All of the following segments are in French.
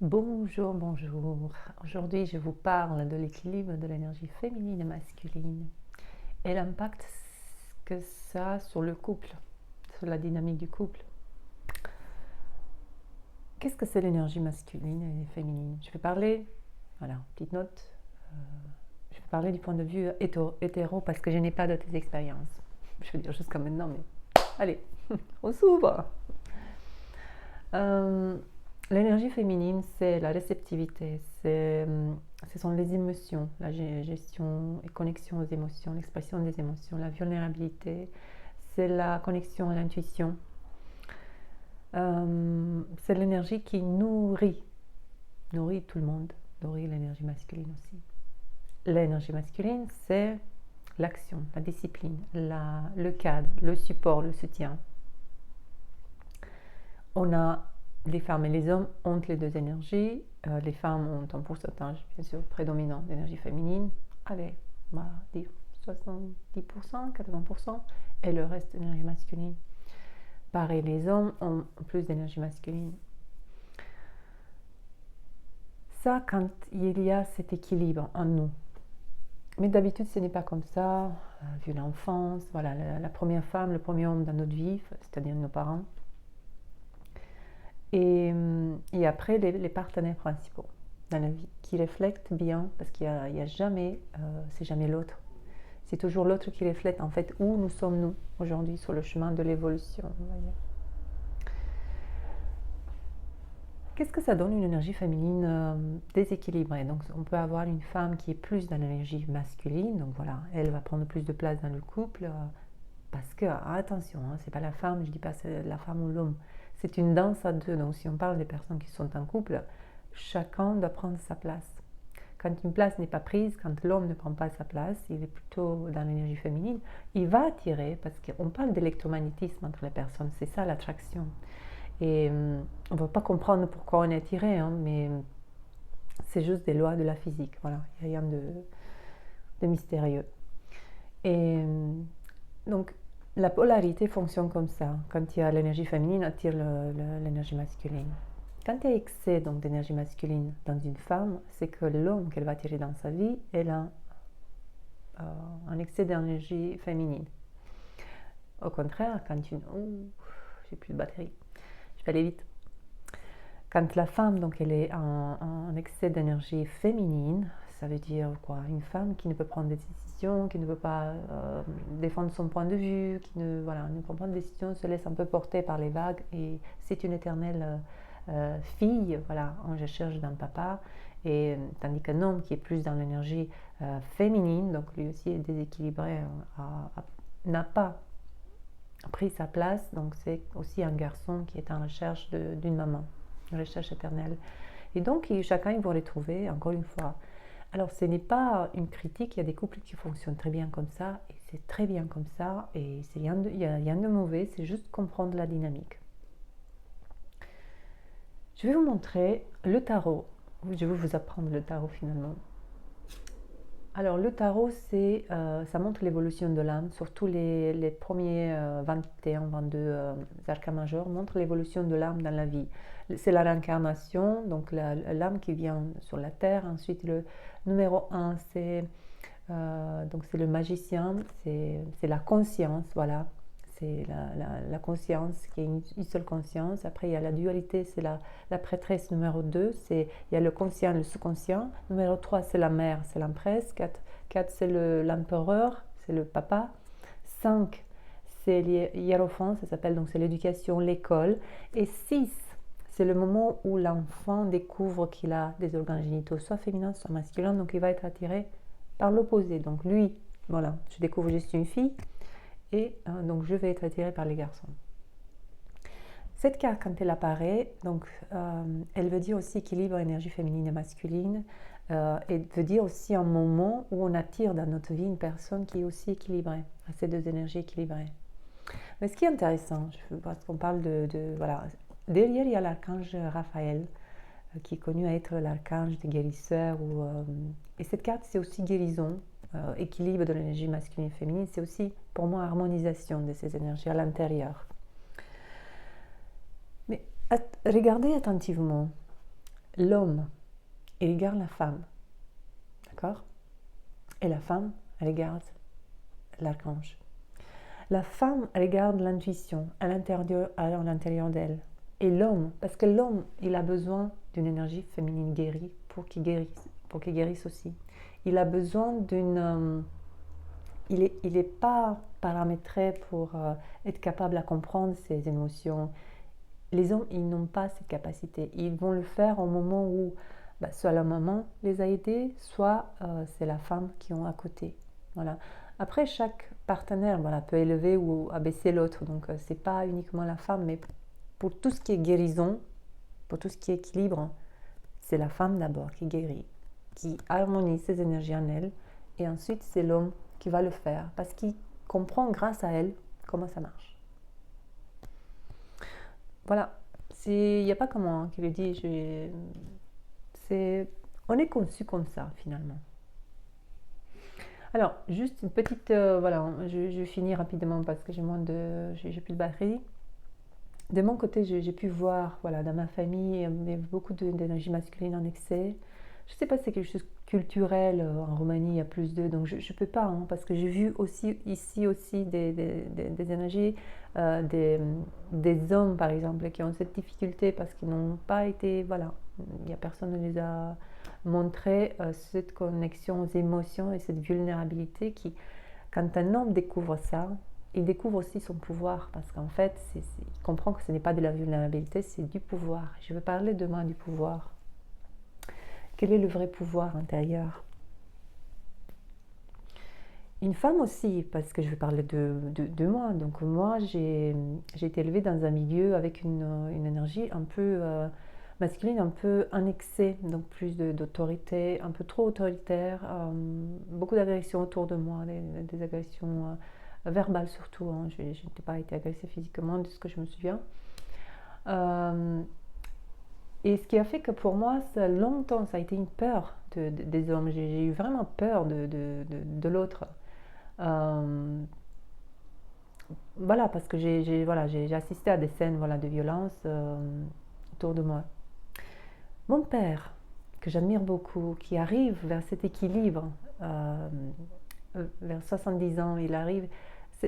Bonjour, bonjour. Aujourd'hui, je vous parle de l'équilibre de l'énergie féminine et masculine et l'impact que ça a sur le couple, sur la dynamique du couple. Qu'est-ce que c'est l'énergie masculine et féminine? Je vais parler, voilà, petite note, je vais parler du point de vue hétéro parce que je n'ai pas d'autres expériences. Je veux dire jusqu'à maintenant, mais allez, on s'ouvre. Euh, L'énergie féminine, c'est la réceptivité, ce sont les émotions, la gestion et connexion aux émotions, l'expression des émotions, la vulnérabilité, c'est la connexion à l'intuition. C'est l'énergie qui nourrit tout le monde, nourrit l'énergie masculine aussi. L'énergie masculine, c'est l'action, la discipline, le cadre, le support, le soutien. On a les femmes et les hommes ont les deux énergies. Les femmes ont un pourcentage, bien sûr, prédominant d'énergie féminine. Allez, on va dire 70%, 80%, et le reste d'énergie masculine. Pareil, les hommes ont plus d'énergie masculine. Ça, quand il y a cet équilibre en nous. Mais d'habitude, ce n'est pas comme ça. Vu l'enfance, voilà, la première femme, le premier homme dans notre vie, c'est-à-dire nos parents. Et après, les partenaires principaux dans la vie, qui reflètent bien, parce qu'il y a jamais, c'est jamais l'autre. C'est toujours l'autre qui reflète en fait où nous sommes nous aujourd'hui sur le chemin de l'évolution. Qu'est-ce que ça donne une énergie féminine déséquilibrée? Donc on peut avoir une femme qui est plus dans l'énergie masculine, donc voilà, elle va prendre plus de place dans le couple, parce que, attention, hein, c'est pas la femme, je dis pas c'est la femme ou l'homme, c'est une danse à deux. Donc si on parle des personnes qui sont en couple, chacun doit prendre sa place. Quand une place n'est pas prise, quand l'homme ne prend pas sa place, il est plutôt dans l'énergie féminine, il va attirer, parce qu'on parle d'électromagnétisme entre les personnes, c'est ça l'attraction. Et on ne va pas comprendre pourquoi on est attiré, hein, mais c'est juste des lois de la physique, voilà, il n'y a rien de mystérieux. Et donc la polarité fonctionne comme ça. Quand il y a l'énergie féminine, attire l'énergie masculine. Quand il y a excès d'énergie masculine dans une femme, c'est que l'homme qu'elle va attirer dans sa vie, elle a un excès d'énergie féminine. Au contraire, quand j'ai plus de batterie, je vais aller vite. Quand la femme, donc, elle est en excès d'énergie féminine, ça veut dire quoi? Une femme qui ne peut prendre des décisions, qui ne peut pas défendre son point de vue, qui ne prend pas de décision, se laisse un peu porter par les vagues, et c'est une éternelle fille, voilà, en recherche d'un papa. Et tandis qu'un homme qui est plus dans l'énergie féminine, donc lui aussi est déséquilibré, n'a pas pris sa place, donc c'est aussi un garçon qui est en recherche d'une maman, une recherche éternelle. Et donc chacun il va les trouver, encore une fois. Alors ce n'est pas une critique, il y a des couples qui fonctionnent très bien comme ça, et c'est très bien comme ça, et il n'y a rien de mauvais, c'est juste comprendre la dynamique. Je vais vous montrer le tarot. Je vais vous apprendre le tarot finalement. Alors le tarot, ça montre l'évolution de l'âme, surtout les premiers 21, 22 arcans majeurs montrent l'évolution de l'âme dans la vie. C'est la réincarnation, donc l'âme qui vient sur la terre. Ensuite le numéro 1, c'est le magicien, c'est la conscience, voilà. C'est la conscience qui est une seule conscience. Après, il y a la dualité, c'est la prêtresse numéro 2. Il y a le conscient, le sous-conscient. Numéro 3, c'est la mère, c'est l'empresse. 4 c'est l'empereur, c'est le papa. 5, c'est l'hiérophant, ça s'appelle, donc c'est l'éducation, l'école. Et 6, c'est le moment où l'enfant découvre qu'il a des organes génitaux, soit féminins, soit masculins. Donc il va être attiré par l'opposé. Donc lui, voilà, je découvre juste une fille. Et donc je vais être attirée par les garçons. Cette carte, quand elle apparaît, donc, elle veut dire aussi équilibre énergie féminine et masculine, et veut dire aussi un moment où on attire dans notre vie une personne qui est aussi équilibrée, à ces deux énergies équilibrées. Mais ce qui est intéressant, parce qu'on parle voilà, derrière il y a l'archange Raphaël, qui est connu à être l'archange des guérisseurs, et cette carte c'est aussi guérison, équilibre de l'énergie masculine et féminine, c'est aussi pour moi harmonisation de ces énergies à l'intérieur. Mais regardez attentivement, l'homme, il garde la femme, d'accord? Et la femme, elle garde l'archange. La femme, elle garde l'intuition à l'intérieur d'elle. Et l'homme, parce que l'homme, il a besoin d'une énergie féminine guérie pour qu'il guérisse aussi. Il a besoin d'une... il est pas paramétré pour être capable à comprendre ses émotions. Les hommes, ils n'ont pas cette capacité. Ils vont le faire au moment où soit la maman les a aidés, soit c'est la femme qui est à côté. Voilà. Après, chaque partenaire peut élever ou abaisser l'autre. Donc, ce n'est pas uniquement la femme, mais pour tout ce qui est guérison, pour tout ce qui est équilibre, c'est la femme d'abord qui guérit, qui harmonise ses énergies en elle, et ensuite c'est l'homme qui va le faire, parce qu'il comprend grâce à elle comment ça marche. Voilà, il n'y a pas comment qui le dit, on est conçu comme ça finalement. Alors, juste une petite, voilà, je finis rapidement parce que j'ai plus de batterie. De mon côté, j'ai pu voir, voilà, dans ma famille, il y avait beaucoup d'énergie masculine en excès. Je ne sais pas si c'est quelque chose de culturel, en Roumanie, il y a plus d'eux, donc je ne peux pas, hein, parce que j'ai vu aussi ici aussi des énergies, des hommes, par exemple, qui ont cette difficulté parce qu'ils n'ont pas été, voilà, il n'y a personne qui les a montré cette connexion aux émotions et cette vulnérabilité qui, quand un homme découvre ça, il découvre aussi son pouvoir, parce qu'en fait, il comprend que ce n'est pas de la vulnérabilité, c'est du pouvoir. Je vais parler demain du pouvoir. Quel est le vrai pouvoir intérieur? Une femme aussi, parce que je vais parler de moi. Donc moi, j'ai été élevée dans un milieu avec une énergie un peu masculine, un peu en excès, donc plus d'autorité, un peu trop autoritaire, beaucoup d'agressions autour de moi, des agressions verbales surtout, hein. Je n'ai pas été agressée physiquement de ce que je me souviens. Et ce qui a fait que pour moi, longtemps, ça a été une peur des hommes. J'ai eu vraiment peur de l'autre. Voilà, parce que j'ai assisté à des scènes, voilà, de violence autour de moi. Mon père, que j'admire beaucoup, qui arrive vers cet équilibre, vers 70 ans, il arrive.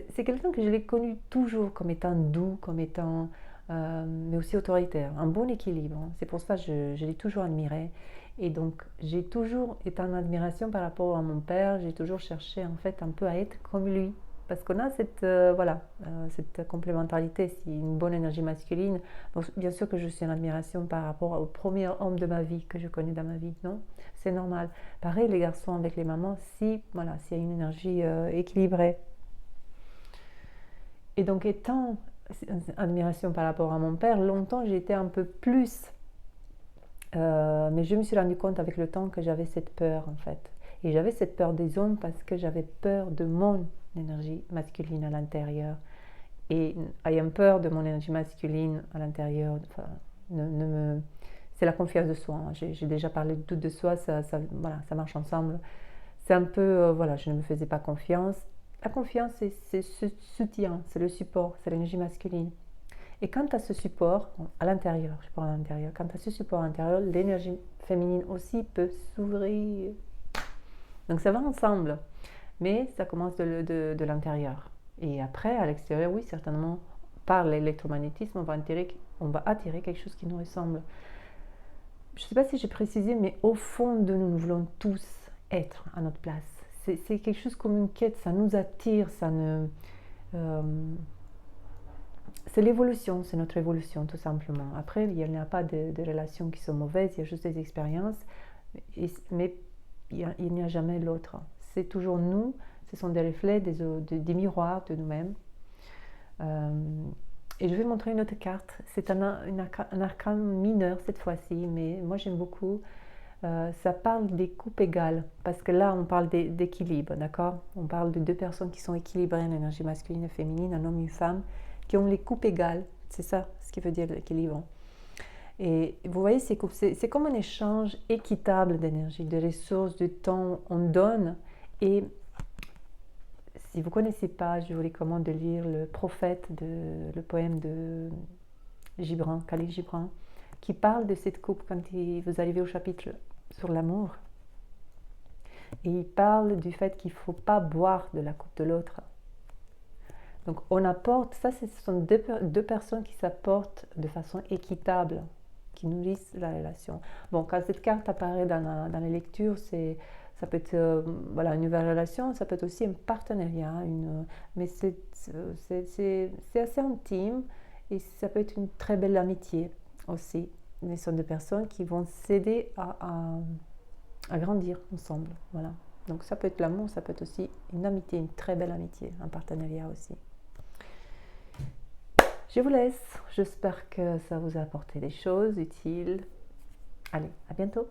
C'est quelqu'un que je l'ai connu toujours comme étant doux, comme étant, mais aussi autoritaire, un bon équilibre. C'est pour ça que je l'ai toujours admiré. Et donc, j'ai toujours été en admiration par rapport à mon père. J'ai toujours cherché, en fait, un peu à être comme lui. Parce qu'on a cette complémentarité, c'est une bonne énergie masculine. Donc, bien sûr que je suis en admiration par rapport au premier homme de ma vie que je connais dans ma vie, non? C'est normal. Pareil, les garçons avec les mamans, s'il y a une énergie équilibrée. Et donc, étant en admiration par rapport à mon père, longtemps j'ai été un peu plus. Mais je me suis rendu compte avec le temps que j'avais cette peur, en fait. Et j'avais cette peur des hommes parce que j'avais peur de mon énergie masculine à l'intérieur. Et ayant peur de mon énergie masculine à l'intérieur, enfin, c'est la confiance de soi, hein. J'ai déjà parlé de doute de soi, voilà, ça marche ensemble. C'est un peu, voilà, je ne me faisais pas confiance. La confiance, c'est ce soutien, c'est le support, c'est l'énergie masculine. Et quand tu as ce support à l'intérieur, je parle à l'intérieur, quand tu as ce support à l'intérieur, l'énergie féminine aussi peut s'ouvrir. Donc ça va ensemble, mais ça commence de l'intérieur. Et après, à l'extérieur, oui, certainement, par l'électromagnétisme, on va attirer quelque chose qui nous ressemble. Je ne sais pas si j'ai précisé, mais au fond de nous, nous voulons tous être à notre place. C'est quelque chose comme une quête, ça nous attire, c'est l'évolution, c'est notre évolution tout simplement. Après, il n'y a pas de relations qui sont mauvaises, il y a juste des expériences, mais il n'y a jamais l'autre. C'est toujours nous, ce sont des reflets, des miroirs de nous-mêmes. Et je vais montrer une autre carte. C'est un arcane mineur cette fois-ci, mais moi j'aime beaucoup. Ça parle des coupes égales, parce que là on parle d'équilibre, d'accord? On parle de deux personnes qui sont équilibrées en énergie masculine et féminine, un homme et une femme, qui ont les coupes égales. C'est ça ce qui veut dire l'équilibre. Et vous voyez, ces coupes, c'est comme un échange équitable d'énergie, de ressources, de temps. On donne. Et si vous ne connaissez pas, je vous recommande de lire Le Prophète, le poème de Gibran, Khalil Gibran, qui parle de cette coupe quand vous arrivez au chapitre sur l'amour. Et il parle du fait qu'il ne faut pas boire de la coupe de l'autre. Donc on apporte, ça ce sont deux personnes qui s'apportent de façon équitable, qui nourrissent la relation. Bon, quand cette carte apparaît dans les lectures, ça peut être voilà, une nouvelle relation, ça peut être aussi un partenariat, mais c'est assez intime et ça peut être une très belle amitié aussi. Ce sont des personnes qui vont s'aider à grandir ensemble. Voilà. Donc ça peut être l'amour, ça peut être aussi une amitié, une très belle amitié, un partenariat aussi. Je vous laisse, j'espère que ça vous a apporté des choses utiles. Allez, à bientôt!